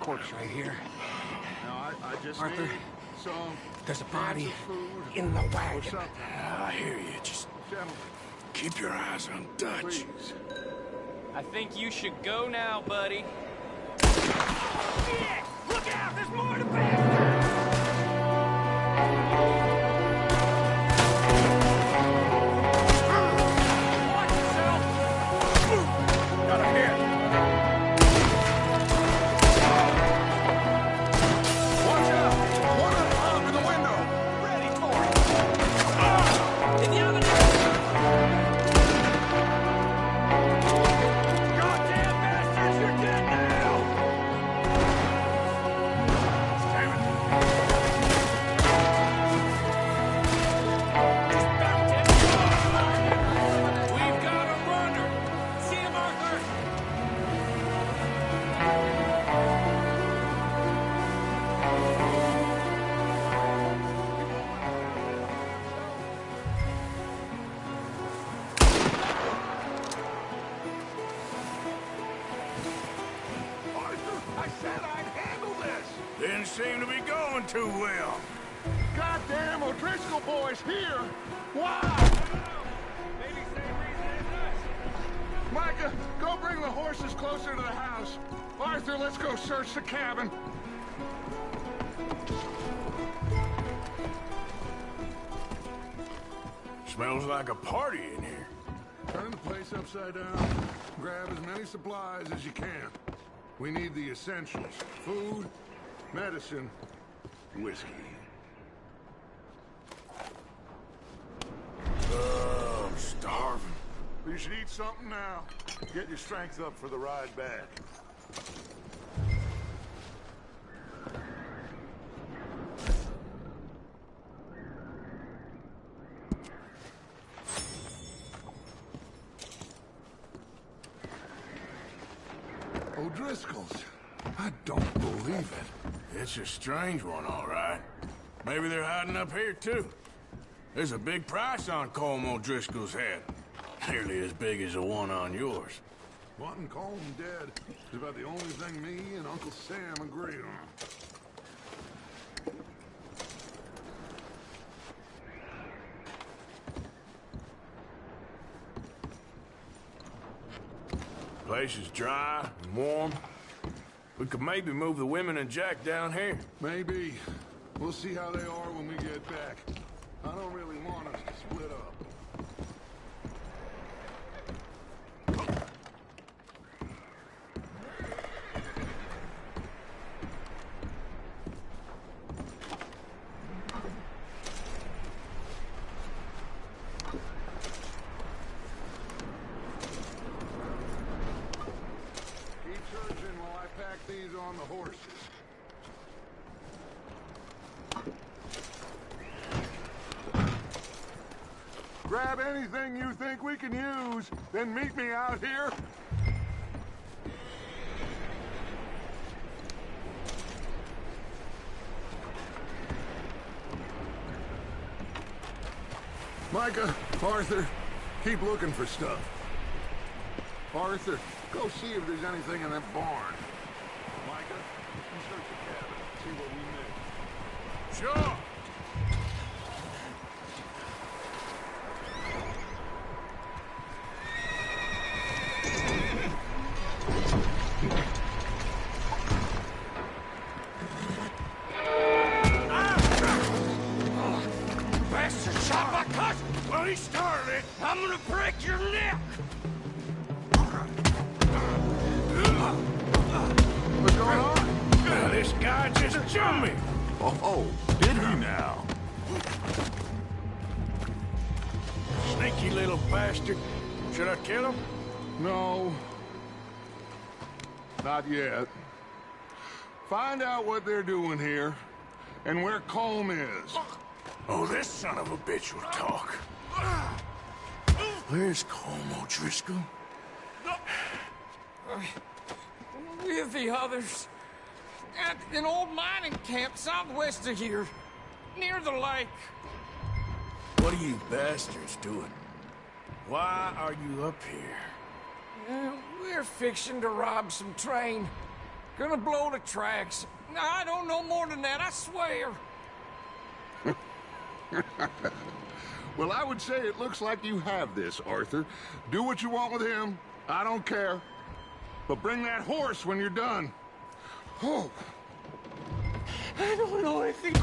corpse right here. No, I just Arthur, need some there's a cans body of food in the or wagon. something. I hear you. Just Gentlemen, keep your eyes on Dutch. please. I think you should go now, buddy. Shit! Look out! There's more to bastard! Watch yourself! Got a hit. Watch out! One up in the window! Ready for it! In the oven! Goddamn bastards! You're dead now! Damn it. He's back, Tim! We've got a runner! See him, Arthur! Arthur, I said I'd handle this! Didn't seem to be going too well. Goddamn O'Driscoll boys here! Wow! Maybe same reason as us. Micah, go bring the horses closer to the house. Arthur, let's go search the cabin. Smells like a party in here. Turn the place upside down. Grab as many supplies as you can. We need the essentials. Food, medicine, whiskey. I'm starving. You should eat something now. Get your strength up for the ride back. O'Driscoll's. I don't believe it. It's a strange one, all right. Maybe they're hiding up here, too. There's a big price on Colm O'Driscoll's head. Nearly as big as the one on yours. Wanting Colm dead is about the only thing me and Uncle Sam agree on. Place is dry and warm. We could maybe move the women and Jack down here. Maybe. We'll see how they are when we get back. I don't really want us to split up. Keep searching while I pack these on the horses. Grab anything you think we can use, then meet me out here. Micah, Arthur, keep looking for stuff. Arthur, go see if there's anything in that barn. Micah, you search the cabin, see what we missed. Sure. Bastard shot my cousin! Well, he started it. I'm gonna break your neck! What's going on? This guy just jumped me. Oh, did he now? Sneaky little bastard. Should I kill him? No. Not yet. Find out what they're doing here, and where Colm is. Oh, this son of a bitch will talk. Where's Colm O'Driscoll? With the others. At an old mining camp southwest of here. Near the lake. What are you bastards doing? Why are you up here? We're fixing to rob some train. Gonna blow the tracks. I don't know more than that, I swear. Well, I would say it looks like you have this, Arthur. Do what you want with him. I don't care. But bring that horse when you're done. Oh. I don't know anything.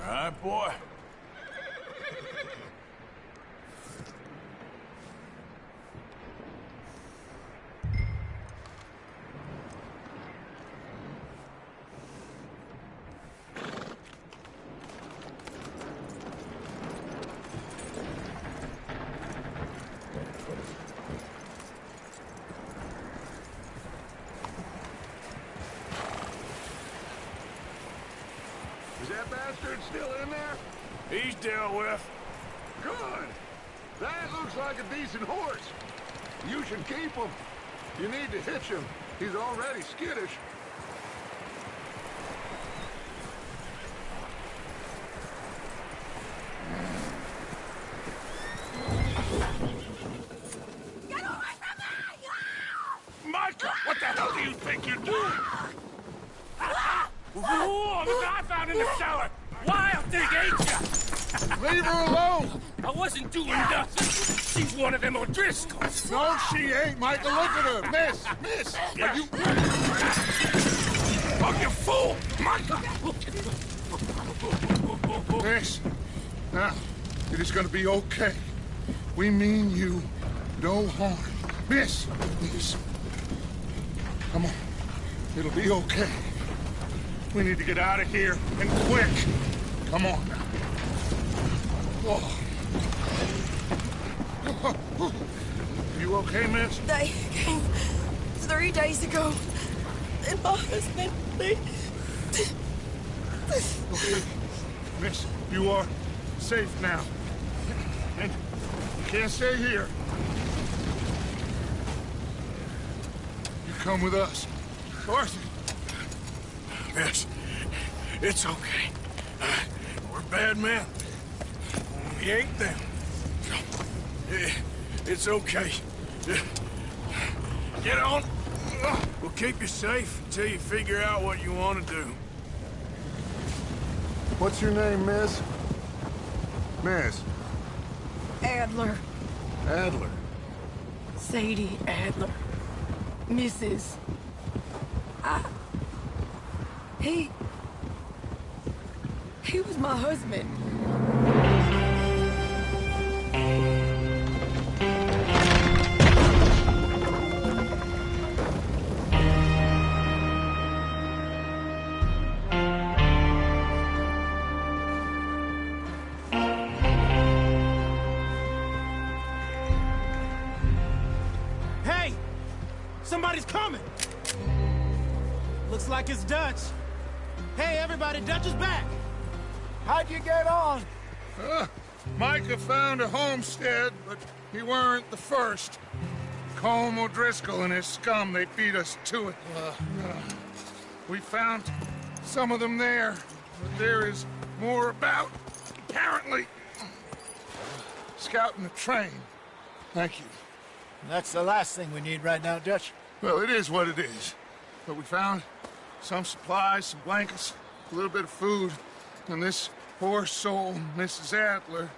All right, boy. Is that bastard still in there? He's dealt with. Good. That looks like a decent horse. You should keep him. You need to hitch him. He's already skittish. Get away from me! Micah, what the hell do you think you're doing? Whoa, look what I found in the cellar! Wild thing, ain't ya? Leave her alone! I wasn't doing nothing. She's one of them O'Driscolls. No, she ain't, Michael. Look at her. Miss! Miss! Are you... Oh, you fool! Micah! Miss, now, it is gonna be okay. We mean you no harm. Miss! Miss. Come on. It'll be okay. We need to get out of here, and quick. Come on now. Oh. You okay, miss? They came 3 days ago. And my husband, they... Okay. Miss, you are safe now. And you can't stay here. You come with us. Arthur. Miss, it's okay. We're bad men. We ain't them. It's okay. Get on. We'll keep you safe until you figure out what you want to do. What's your name, miss? Miss. Adler. Adler. Sadie Adler. Mrs. He was my husband. Hey! Somebody's coming! Looks like it's Dutch. Hey, everybody, Dutch is back! How'd you get on? Micah found a homestead, but he weren't the first. Colm O'Driscoll and his scum, they beat us to it. We found some of them there, but there is more about, apparently. Scouting the train. Thank you. That's the last thing we need right now, Dutch. Well, it is what it is. But we found some supplies, some blankets, a little bit of food, and this poor soul, Mrs. Adler,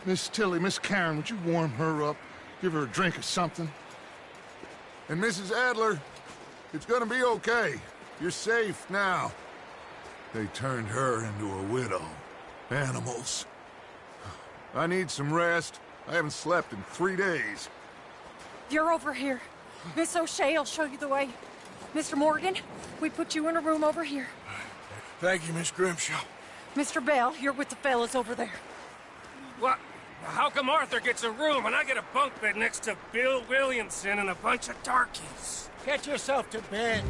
Miss Tilly, Miss Karen, would you warm her up? Give her a drink or something? And Mrs. Adler, it's gonna be okay. You're safe now. They turned her into a widow. Animals. I need some rest. I haven't slept in 3 days. You're over here. Miss O'Shea will show you the way. Mr. Morgan, we put you in a room over here. Thank you, Miss Grimshaw. Mr. Bell, you're with the fellas over there. What? How come Arthur gets a room and I get a bunk bed next to Bill Williamson and a bunch of darkies? Get yourself to bed.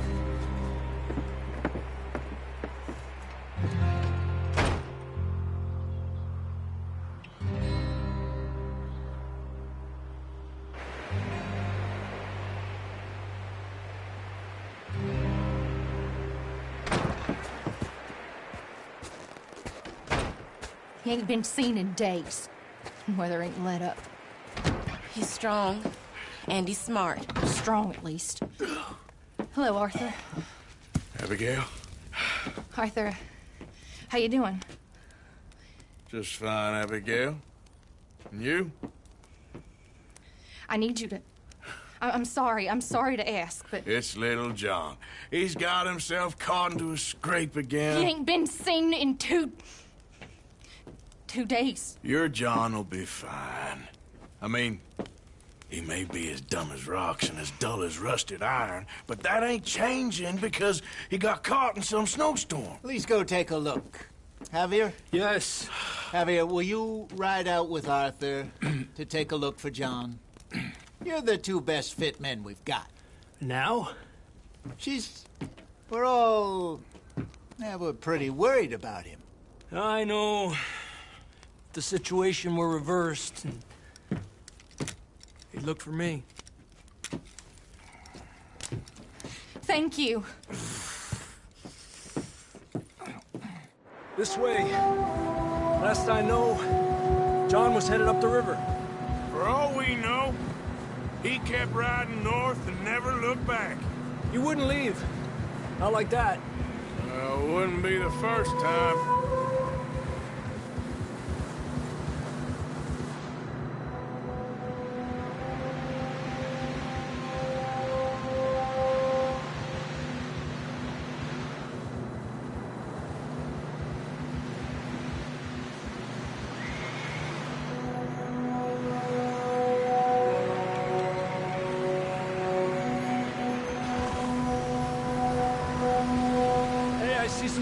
He ain't been seen in days. Weather ain't let up. He's strong, and he's smart. Strong, at least. Hello, Arthur. Abigail? Arthur, how you doing? Just fine, Abigail. And you? I need you to... I'm sorry to ask, but... It's little John. He's got himself caught into a scrape again. He ain't been seen in 2 days. Your John will be fine. I mean, he may be as dumb as rocks and as dull as rusted iron, but that ain't changing because he got caught in some snowstorm. Please go take a look. Javier? Yes. Javier, will you ride out with Arthur to take a look for John? You're the 2 best fit men we've got. Now? We're all... we're pretty worried about him. I know. The situation were reversed. He looked for me. Thank you. This way. Last I know, John was headed up the river. For all we know, he kept riding north and never looked back. He wouldn't leave. Not like that. Wouldn't be the first time.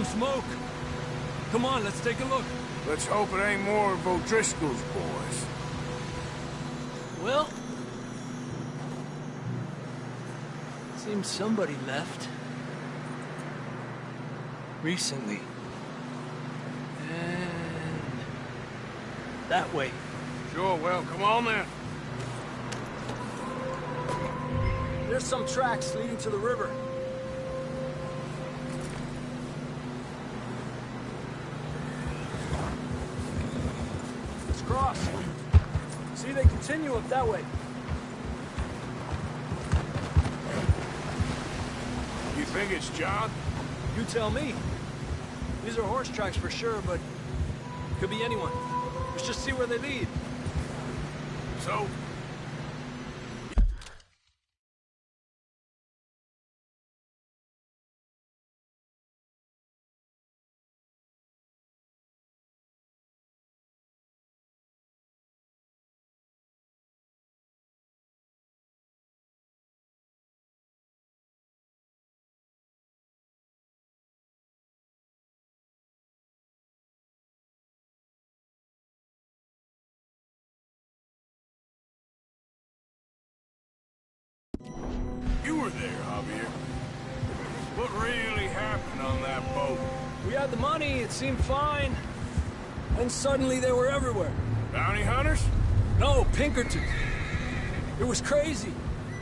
Smoke. Come on, let's take a look. Let's hope it ain't more of O'Driscoll's boys. Well, seems somebody left. Recently. And that way. Sure, well, come on then. There's some tracks leading to the river. Cross. See, they continue up that way. You think it's John? You tell me. These are horse tracks for sure, but could be anyone. Let's just see where they lead. So, you were there, Javier. What really happened on that boat? We had the money, it seemed fine. Then suddenly they were everywhere. Bounty hunters? No, Pinkerton. It was crazy.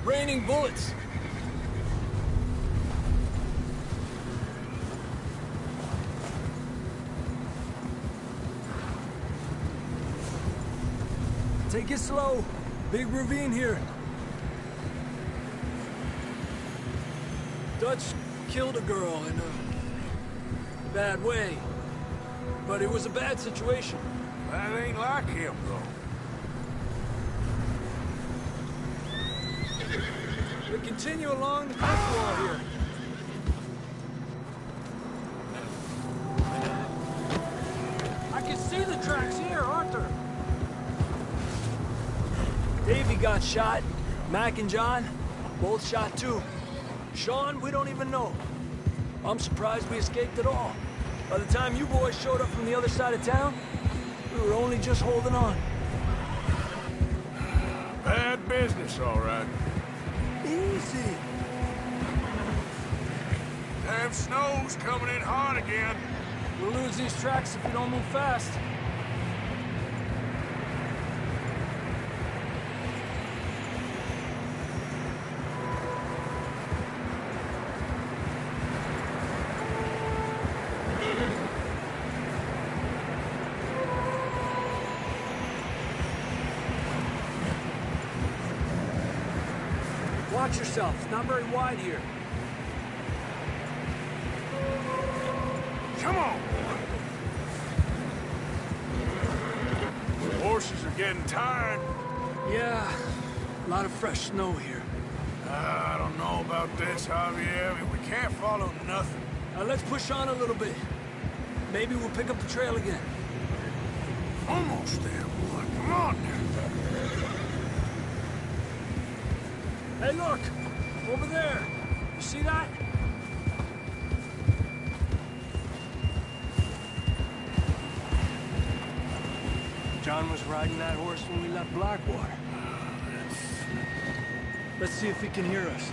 Raining bullets. Take it slow. Big ravine here. Dutch killed a girl and bad way. But it was a bad situation. That ain't like him, though. We continue along the cliff wall here. I can see the tracks here, Arthur. Davey got shot. Mac and John, both shot too. Sean, we don't even know. I'm surprised we escaped at all. By the time you boys showed up from the other side of town, we were only just holding on. Bad business, all right. Easy. Damn snow's coming in hard again. We'll lose these tracks if we don't move fast. Watch yourself. It's not very wide here. Come on! Horses are getting tired. Yeah, a lot of fresh snow here. I don't know about this, Javier. We can't follow nothing. Let's push on a little bit. Maybe we'll pick up the trail again. Almost there, boy. Come on now. Hey, look! Over there! You see that? John was riding that horse when we left Blackwater. Let's see if he can hear us.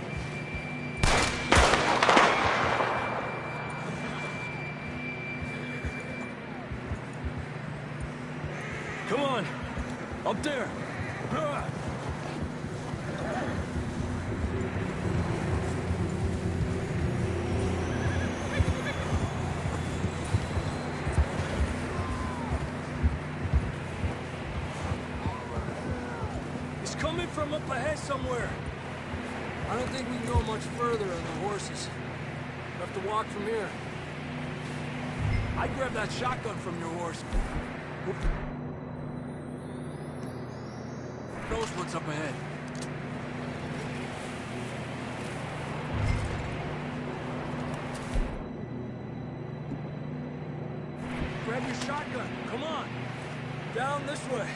Come on! Up there! Coming from up ahead somewhere. I don't think we can go much further on the horses. We'll have to walk from here. I'd grab that shotgun from your horse. Who knows what's up ahead? Grab your shotgun. Come on. Down this way.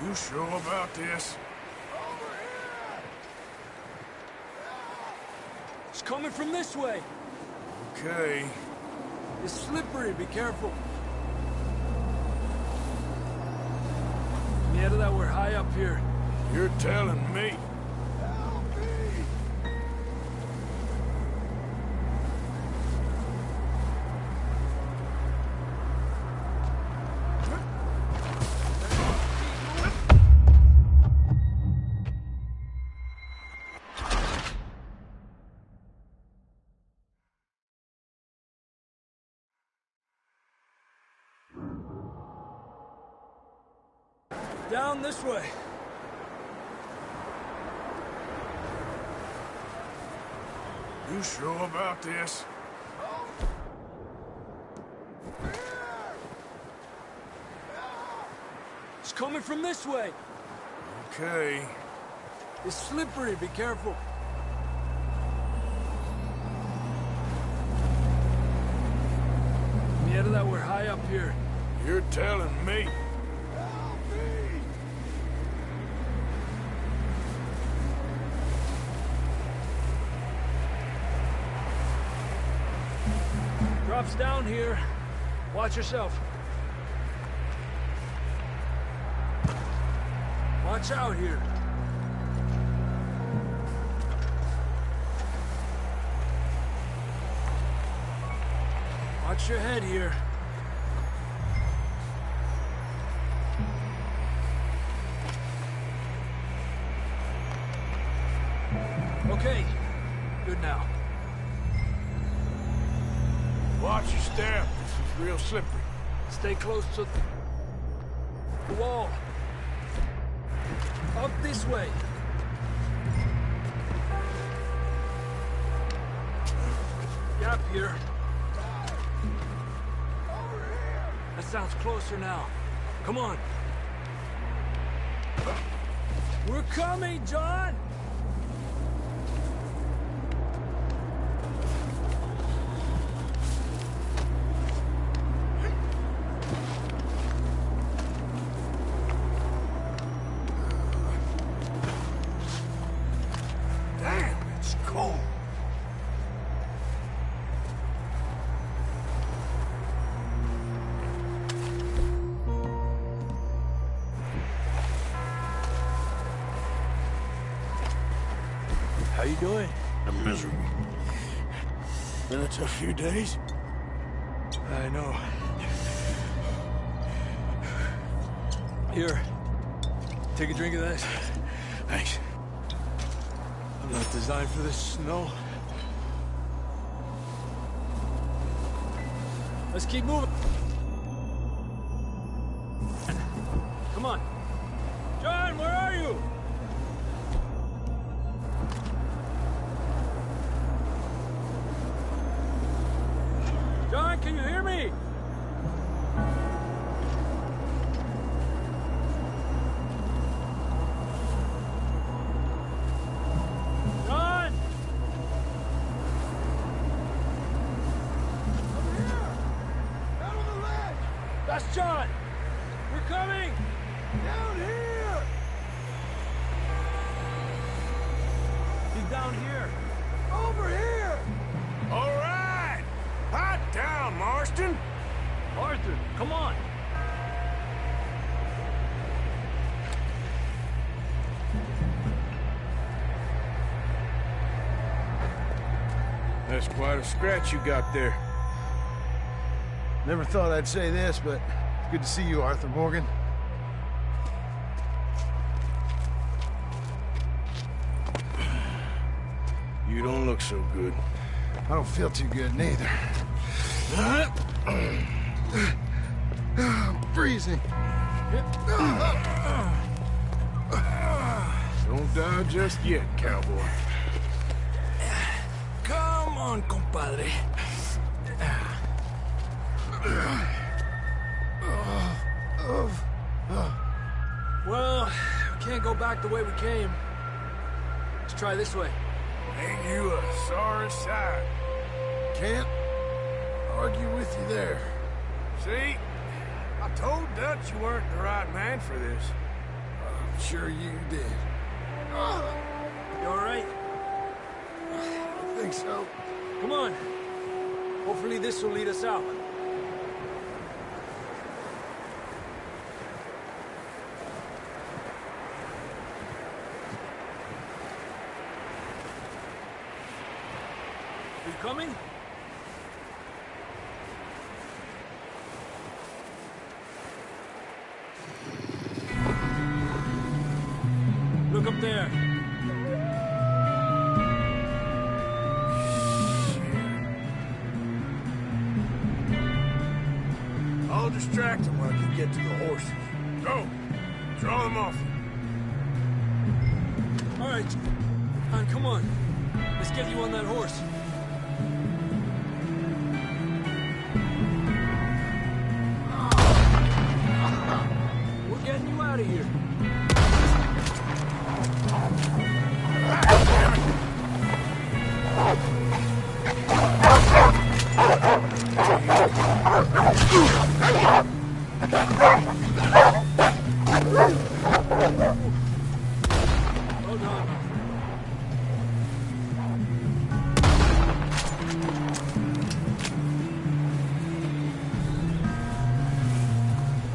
You sure about this? It's coming from this way. Okay. It's slippery, be careful. Yeah, that we're high up here. You're telling me. Down this way. You sure about this? It's coming from this way. Okay. It's slippery, be careful. Yeah, that we're high up here. You're telling me. Drops down here. Watch yourself. Watch out here. Watch your head here. Okay, good now. there. This is real slippery. Stay close to the wall. Up this way. Gap here. That sounds closer now. Come on. We're coming, John! Damn, it's cold. How you doing? I'm miserable. Been a tough few days. I know. Here. Take a drink of that. Thanks. I'm not designed for this snow. Let's keep moving. Come on. John, where are you? John, can you hear me? John! Over here! Down on the ledge! That's John! We're coming! Down here! He's down here. Over here! All right! Hot down, Marston! Arthur, come on! That's quite a scratch you got there. Never thought I'd say this, but it's good to see you, Arthur Morgan. You don't look so good. I don't feel too good, neither. I'm freezing. Don't die just yet, cowboy. Come on, compadre. Well, we can't go back the way we came. Let's try this way. Ain't you a sorry sight? Can't argue with you there. See? I told Dutch you weren't the right man for this. I'm sure you did. You all right? I think so. Come on. Hopefully this will lead us out. You coming? Look up there. I'll distract them when you get to the horses. Go! Draw them off. All right. John, come on. Let's get you on that horse. We're getting you out of here. Hold on.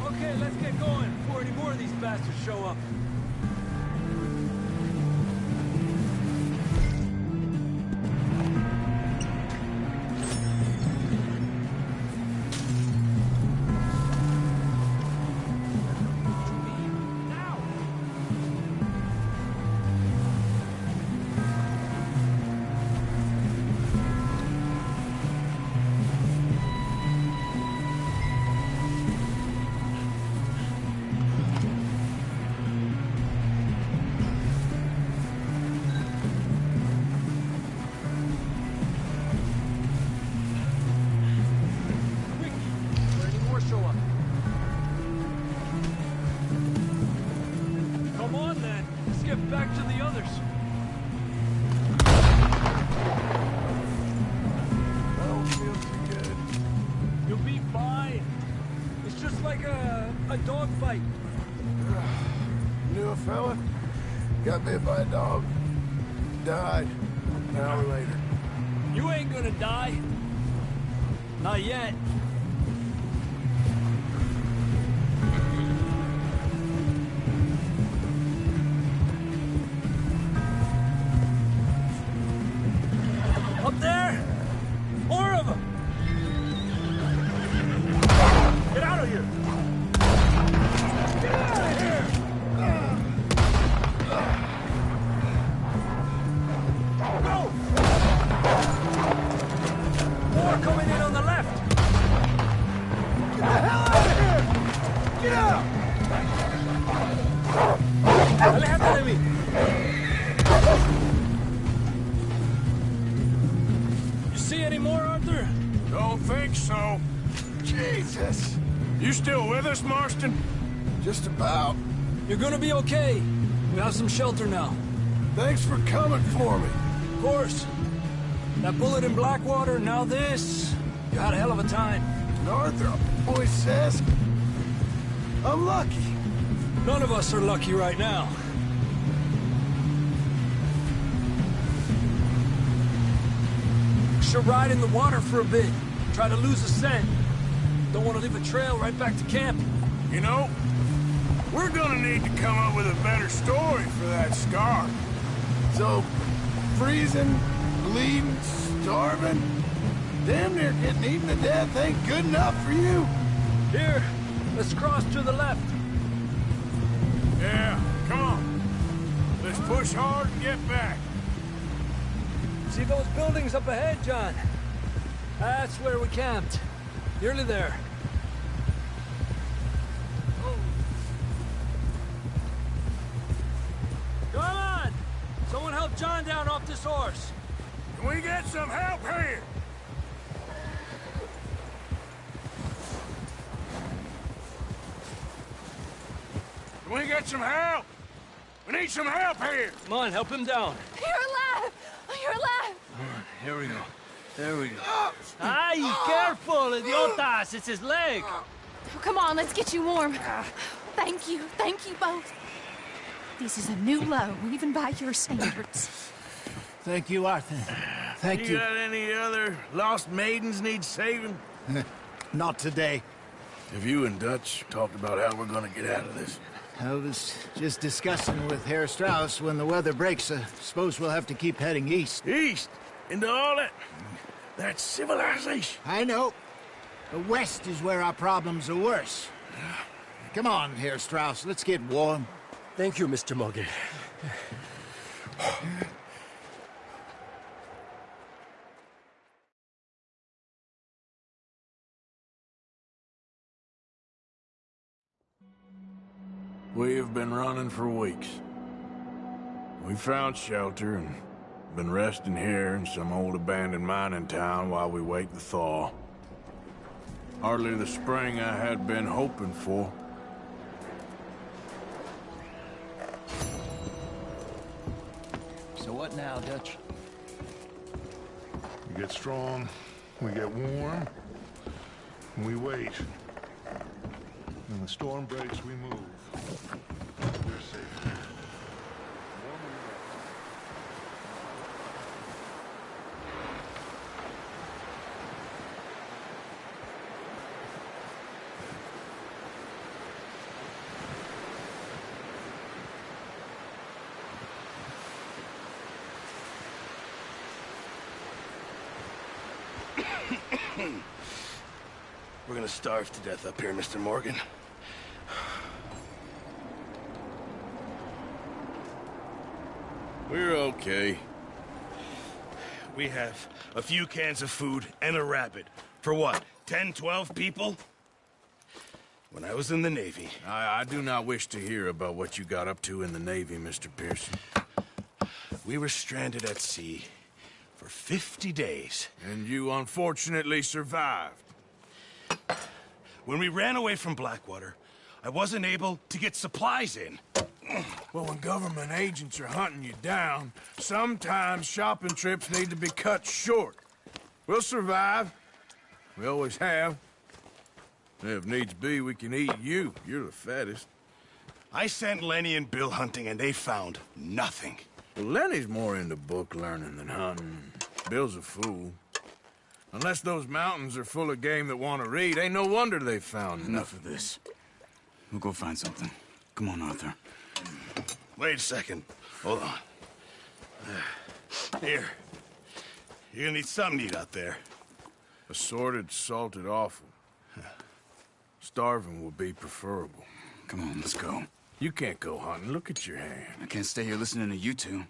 Okay, let's get going before any more of these bastards show up. back to the others. I don't feel too good. You'll be fine. It's just like a dog fight. Knew a fella, got bit by a dog, died an hour later. You ain't gonna die. Not yet. Up there? More of them! Get out of here! Get out of here! Go! More coming in on the left! Get the hell out of here! Get out! Aléjate de mí! You see any more, Arthur? Don't think so. Jesus! You still with us, Marston? Just about. You're gonna be okay. We have some shelter now. Thanks for coming for me. Of course. That bullet in Blackwater, now this. You had a hell of a time. And Arthur always says I'm lucky. None of us are lucky right now. Should ride in the water for a bit. Try to lose a scent. Don't want to leave a trail right back to camp. You know, we're gonna need to come up with a better story for that scar. So, freezing, bleeding, starving, damn near getting eaten to death ain't good enough for you. Here, let's cross to the left. Yeah, come on. Let's push hard and get back. See those buildings up ahead, John? That's where we camped. Nearly there. Come on! Someone help John down off this horse. Can we get some help here? Can we get some help? We need some help here. Come on, help him down. You're alive! You're alive! Here we go. There we go. Ay, careful, idiotas! It's his leg! Oh, come on, let's get you warm. Thank you both. This is a new low, even by your standards. Thank you, Arthur. Thank you. You got any other lost maidens need saving? Not today. Have you and Dutch talked about how we're gonna get out of this? I was just discussing with Herr Strauss when the weather breaks. I suppose we'll have to keep heading east. East? Into all that civilization? I know. The west is where our problems are worse. Come on, Herr Strauss, let's get warm. Thank you, Mr. Morgan. We have been running for weeks. We found shelter and been resting here in some old abandoned mining town while we wait the thaw. Hardly the spring I had been hoping for. So what now, Dutch? We get strong, we get warm, and we wait. When the storm breaks, we move. We're safe here. We're gonna starve to death up here, Mr. Morgan. We're okay. We have a few cans of food and a rabbit. For what, 10, 12 people? When I was in the Navy... I do not wish to hear about what you got up to in the Navy, Mr. Pearson. We were stranded at sea for 50 days. And you unfortunately survived. When we ran away from Blackwater, I wasn't able to get supplies in. Well, when government agents are hunting you down, sometimes shopping trips need to be cut short. We'll survive. We always have. If needs be, we can eat you. You're the fattest. I sent Lenny and Bill hunting, and they found nothing. Well, Lenny's more into book learning than hunting. Bill's a fool. Unless those mountains are full of game that want to read, ain't no wonder they found Enough of this. We'll go find something. Come on, Arthur. Wait a second. Hold on. Here. You're gonna need something to eat out there. Assorted, salted offal. Starving would be preferable. Come on, let's go. You can't go hunting. Look at your hand. I can't stay here listening to you two.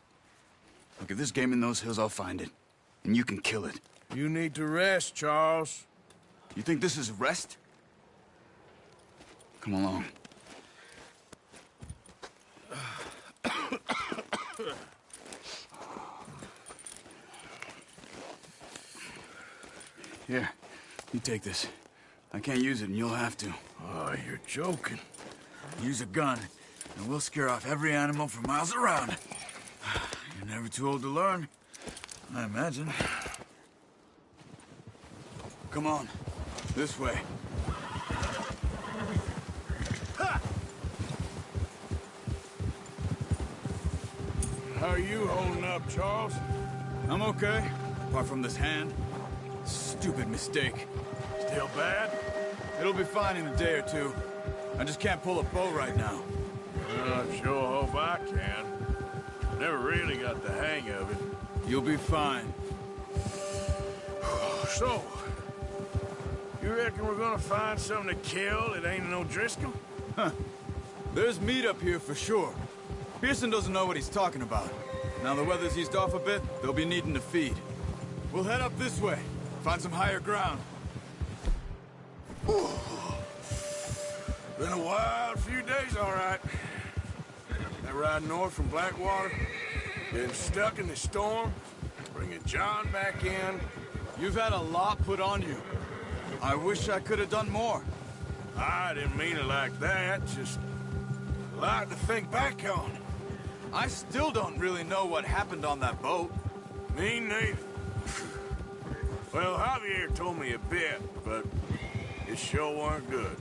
Look, if there's game in those hills, I'll find it. And you can kill it. You need to rest, Charles. You think this is rest? Come along. Here, you take this. I can't use it, and you'll have to. Oh, you're joking. Use a gun, and we'll scare off every animal for miles around. You're never too old to learn, I imagine. Come on, this way. How are you holding up, Charles? I'm okay, apart from this hand. Stupid mistake. Still bad? It'll be fine in a day or two. I just can't pull a bow right now. I sure hope I can. Never really got the hang of it. You'll be fine. So, you reckon we're gonna find something to kill that ain't no Driscoll? Huh. There's meat up here for sure. Pearson doesn't know what he's talking about. Now the weather's eased off a bit, they'll be needing to feed. We'll head up this way, find some higher ground. Been a wild few days, all right. That ride north from Blackwater, getting stuck in the storm, bringing John back in. You've had a lot put on you. I wish I could have done more. I didn't mean it like that, just a lot to think back on. I still don't really know what happened on that boat. Me neither. Well, Javier told me a bit, but it sure weren't good.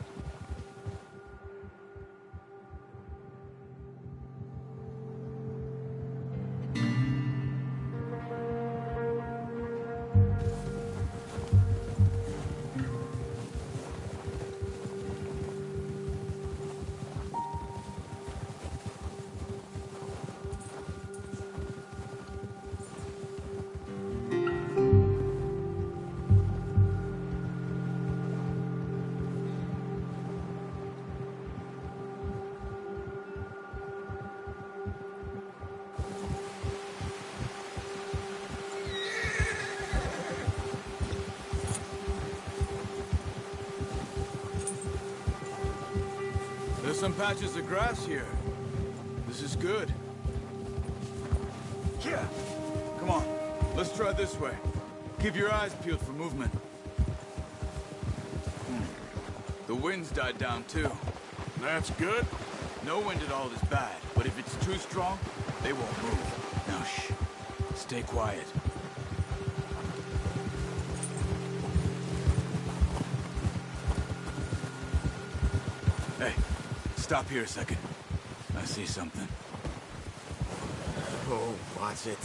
There's some patches of grass here. This is good. Yeah. Come on, let's try this way. Keep your eyes peeled for movement. The wind's died down too. That's good. No wind at all is bad, but if it's too strong, they won't move. Now shh. Stay quiet. Hey, stop here a second. I see something. Oh, watch it.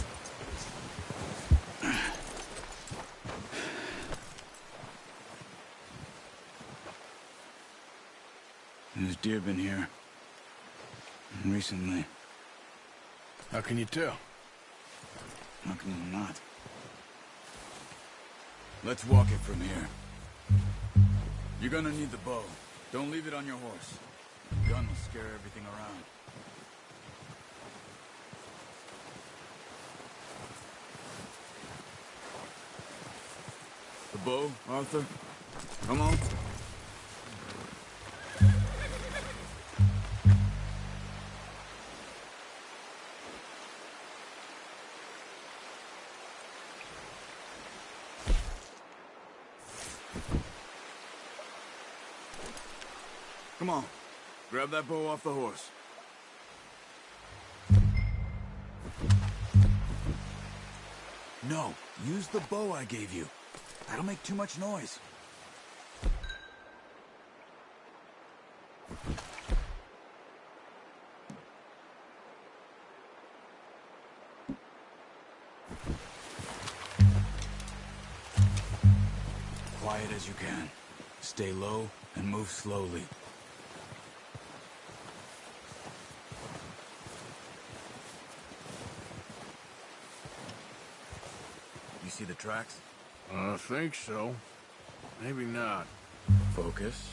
There's deer been here. Recently. How can you tell? How can you not? Let's walk it from here. You're gonna need the bow. Don't leave it on your horse. The gun will scare everything around. The bow, Arthur? Come on. Come on. Grab that bow off the horse. No, use the bow I gave you. That'll make too much noise. Quiet as you can. Stay low and move slowly. You see the tracks? I think so. Maybe not. Focus.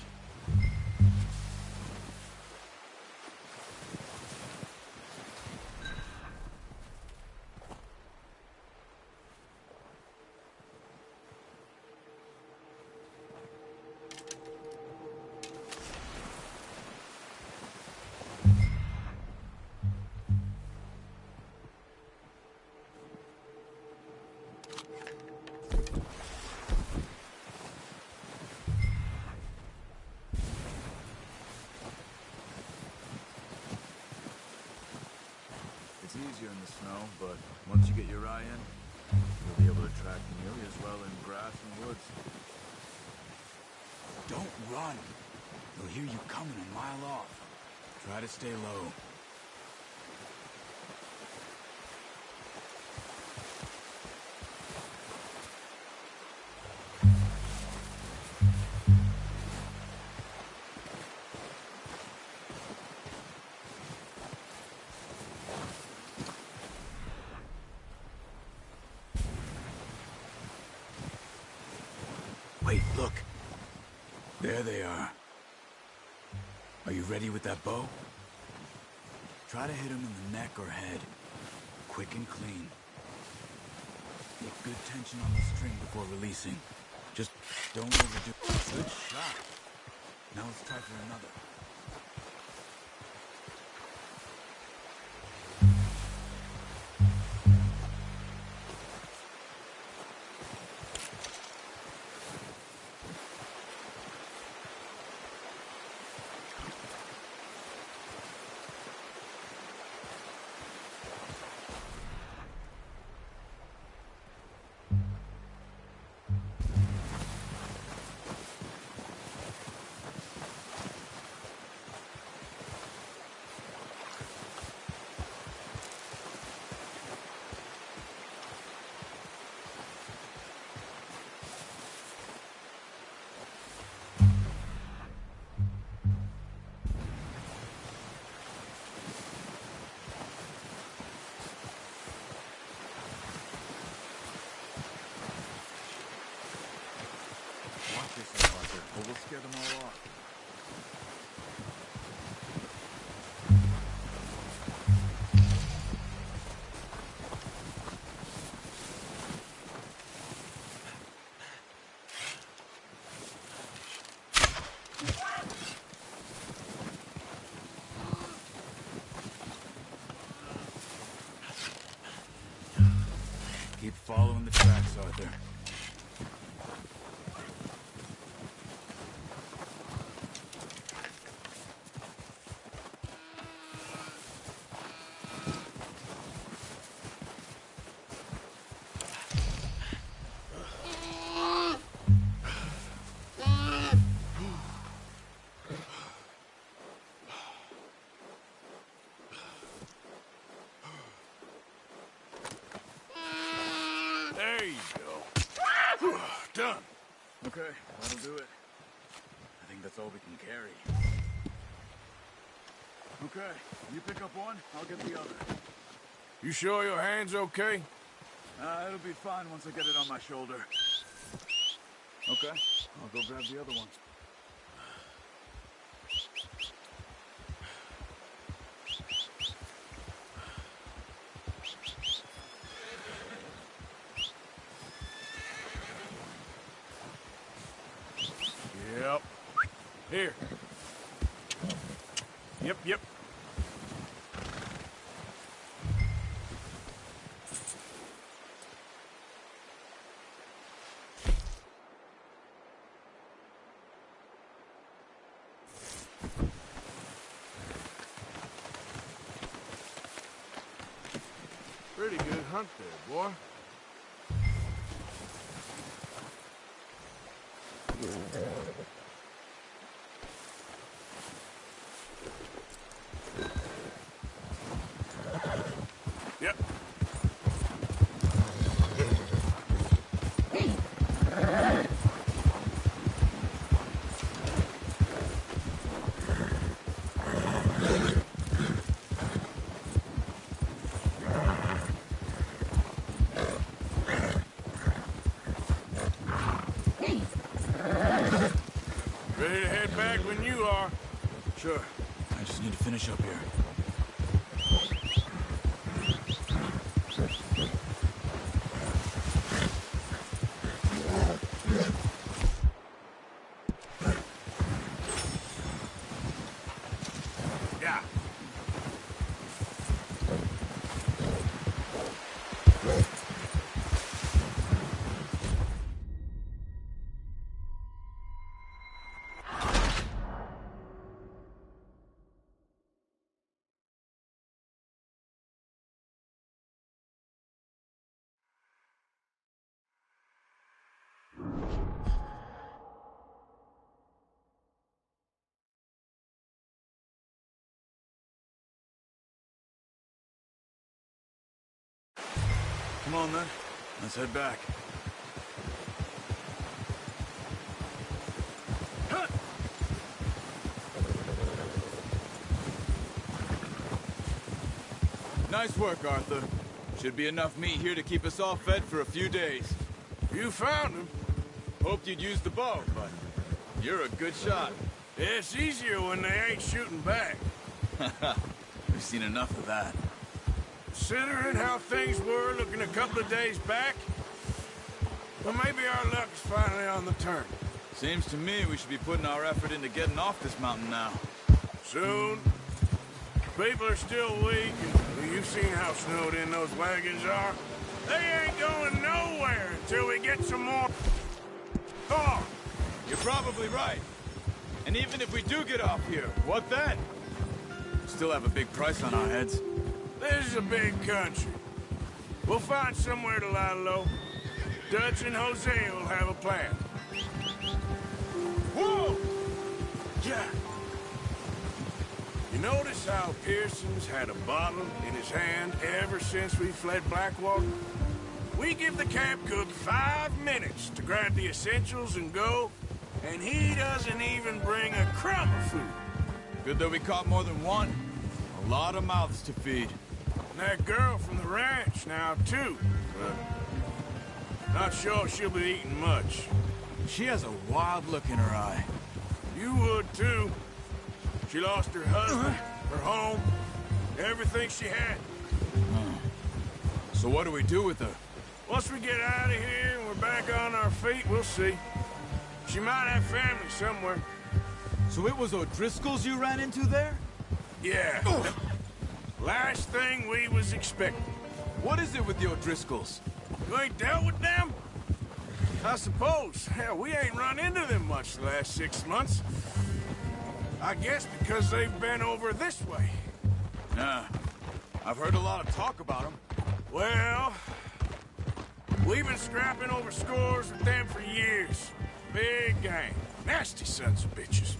It's easier in the snow, but once you get your eye in, you'll be able to track nearly as well in grass and woods. Don't run! They'll hear you coming a mile off. Try to stay low. Wait, look. There they are. Are you ready with that bow? Try to hit him in the neck or head. Quick and clean. Get good tension on the string before releasing. Just don't overdo it. Good shot. Now let's try for another. Watch yourself, Arthur, or we'll scare them all off. Keep following the tracks, Arthur. There you go. Done. Okay, that'll do it. I think that's all we can carry. Okay, you pick up one, I'll get the other. You sure your hand's okay? It'll be fine once I get it on my shoulder. Okay, I'll go grab the other one. Yep. Here. Yep. Pretty good hunt there, boy. Yep. Ready to head back when you are. Sure. I just need to finish up here. Yeah. Come on, then. Let's head back. Nice work, Arthur. Should be enough meat here to keep us all fed for a few days. You found him. Hoped you'd use the bow, but you're a good shot. It's easier when they ain't shooting back. We've seen enough of that. Considering how things were looking a couple of days back, well, maybe our luck's finally on the turn. Seems to me we should be putting our effort into getting off this mountain now. Soon. People are still weak, and you've seen how snowed in those wagons are. They ain't going nowhere until we get some more thaw. You're probably right. And even if we do get off here, what then? Still have a big price on our heads. This is a big country. We'll find somewhere to lie low. Dutch and Hosea will have a plan. Whoa! Yeah. You notice how Pearson's had a bottle in his hand ever since we fled Blackwater? We give the camp cook 5 minutes to grab the essentials and go, and he doesn't even bring a crumb of food. Good that we caught more than one. A lot of mouths to feed. And that girl from the ranch now, too. But not sure she'll be eating much. She has a wild look in her eye. You would, too. She lost her husband, her home, everything she had. So what do we do with her? Once we get out of here and we're back on our feet, we'll see. She might have family somewhere. So it was O'Driscoll's you ran into there? Yeah. Last thing we was expecting. What is it with the O'Driscolls? You ain't dealt with them? I suppose. Hell, we ain't run into them much the last 6 months. I guess because they've been over this way. Nah. I've heard a lot of talk about them. Well, we've been scrapping over scores with them for years. Big gang. Nasty sons of bitches.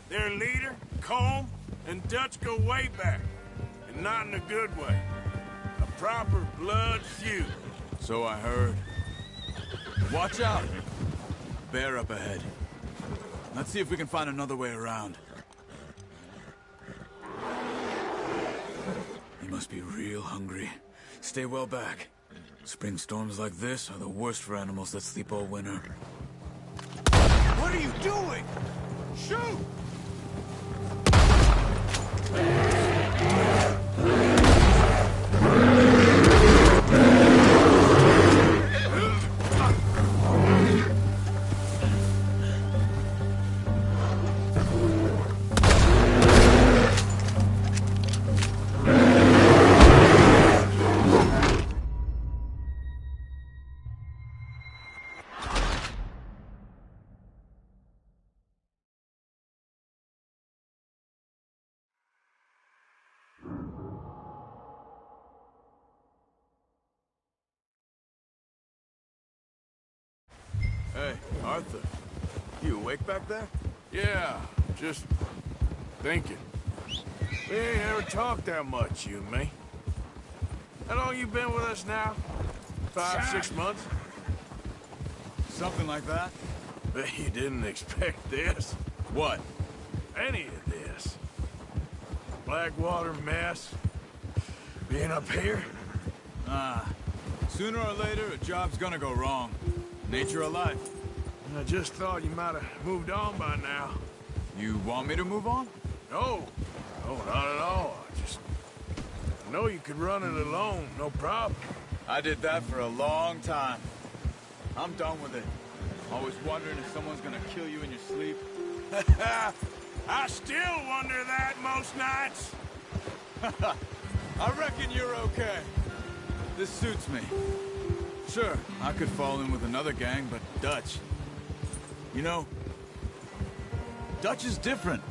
Their leader, Colm, and Dutch go way back. And not in a good way. A proper blood feud. So I heard. Watch out! Bear up ahead. Let's see if we can find another way around. You must be real hungry. Stay well back. Spring storms like this are the worst for animals that sleep all winter. What are you doing? Shoot! Hey, Arthur. You awake back there? Yeah, just thinking. We ain't ever talked that much, you and me. How long you been with us now? 5, 6 months? Something like that? Bet you didn't expect this. What? Any of this. Blackwater mess. Being up here? Sooner or later, a job's gonna go wrong. Nature of life. I just thought you might have moved on by now. You want me to move on? No. No, not at all. I know you could run it alone, no problem. I did that for a long time. I'm done with it. Always wondering if someone's gonna kill you in your sleep. I still wonder that most nights. I reckon you're okay. This suits me. Sure, I could fall in with another gang, but Dutch... You know, Dutch is different.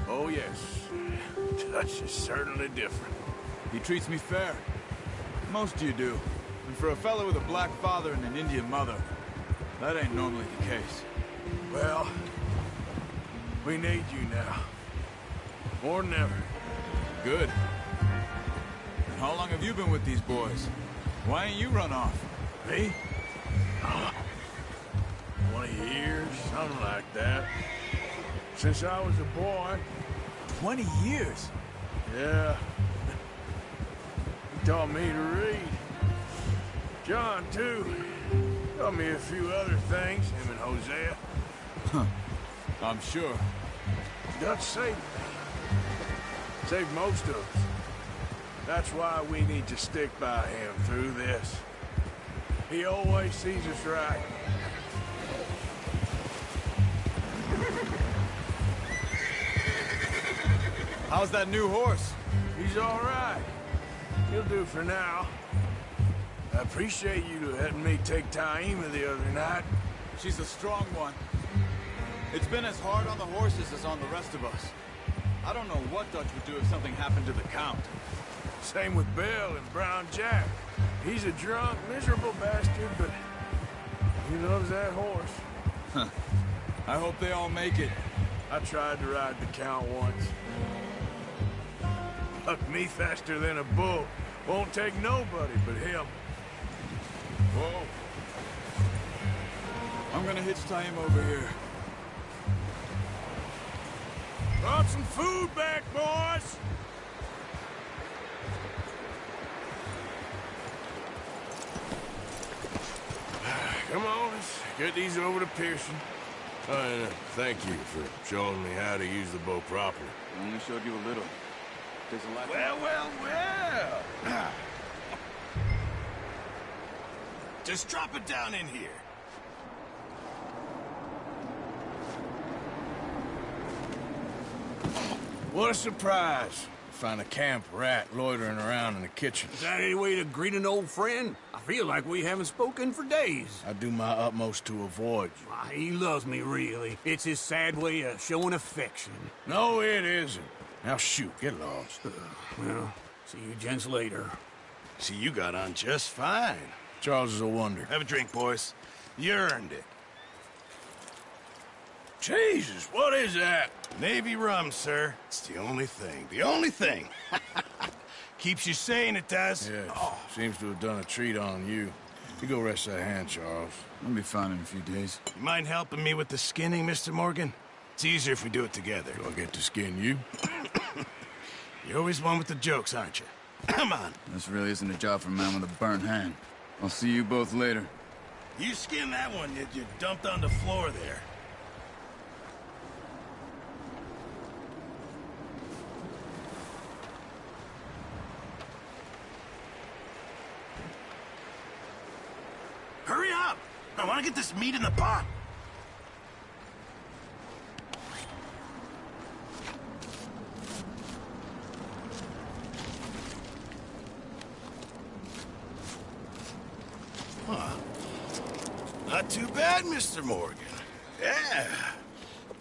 Oh, yes. Dutch is certainly different. He treats me fair. Most of you do. And for a fellow with a black father and an Indian mother, that ain't normally the case. Well, we need you now. More than ever. Good. And how long have you been with these boys? Why ain't you run off? Me? 20 years, something like that. Since I was a boy. 20 years? Yeah. He taught me to read. John, too. Taught me a few other things, him and Hosea. Huh. I'm sure. Dutch saved me. Saved most of us. That's why we need to stick by him through this. He always sees us right. How's that new horse? He's all right. He'll do for now. I appreciate you letting me take Taima the other night. She's a strong one. It's been as hard on the horses as on the rest of us. I don't know what Dutch would do if something happened to the Count. Same with Bill and Brown Jack. He's a drunk, miserable bastard, but he loves that horse. Huh. I hope they all make it. I tried to ride the Count once. Bucked me faster than a bull. Won't take nobody but him. Whoa. I'm gonna hitch Taima over here. Brought some food back, boys! Come on, let's get these over to Pearson. And thank you for showing me how to use the bow properly. I only showed you a little. Takes a lot. Well. Just drop it down in here. What a surprise. Find a camp rat loitering around in the kitchen. Is that any way to greet an old friend? I feel like we haven't spoken for days. I do my utmost to avoid you. Why, he loves me, really. It's his sad way of showing affection. No, it isn't. Now shoot, get lost. Well, see you gents later. See, you got on just fine. Charles is a wonder. Have a drink, boys. You earned it. Jesus, what is that? Navy rum, sir. It's the only thing. The only thing. Keeps you sane, it does. Yes. Seems to have done a treat on you. You go rest that hand, Charles. I'll be fine in a few days. You mind helping me with the skinning, Mr. Morgan? It's easier if we do it together. Do I get to skin you? You're always one with the jokes, aren't you? Come on. This really isn't a job for a man with a burnt hand. I'll see you both later. You skin that one you dumped on the floor there. Hurry up! I want to get this meat in the pot. Huh. Not too bad, Mr. Morgan. Yeah.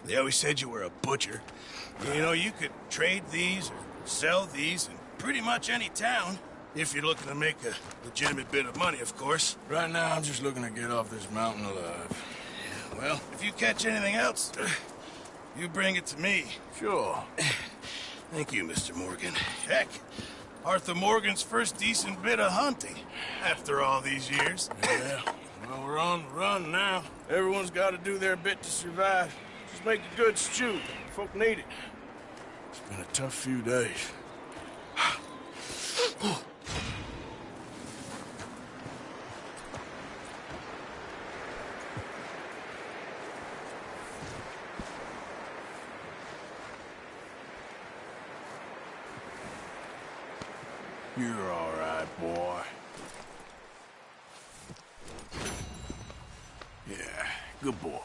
They always said you were a butcher. You know, you could trade these or sell these in pretty much any town. If you're looking to make a legitimate bit of money, of course. Right now, I'm just looking to get off this mountain alive. Well, if you catch anything else, you bring it to me. Sure. Thank you, Mr. Morgan. Heck, Arthur Morgan's first decent bit of hunting after all these years. Yeah, well, we're on the run now. Everyone's got to do their bit to survive. Just make a good stew. Folk need it. It's been a tough few days. You're all right, boy. Yeah, good boy.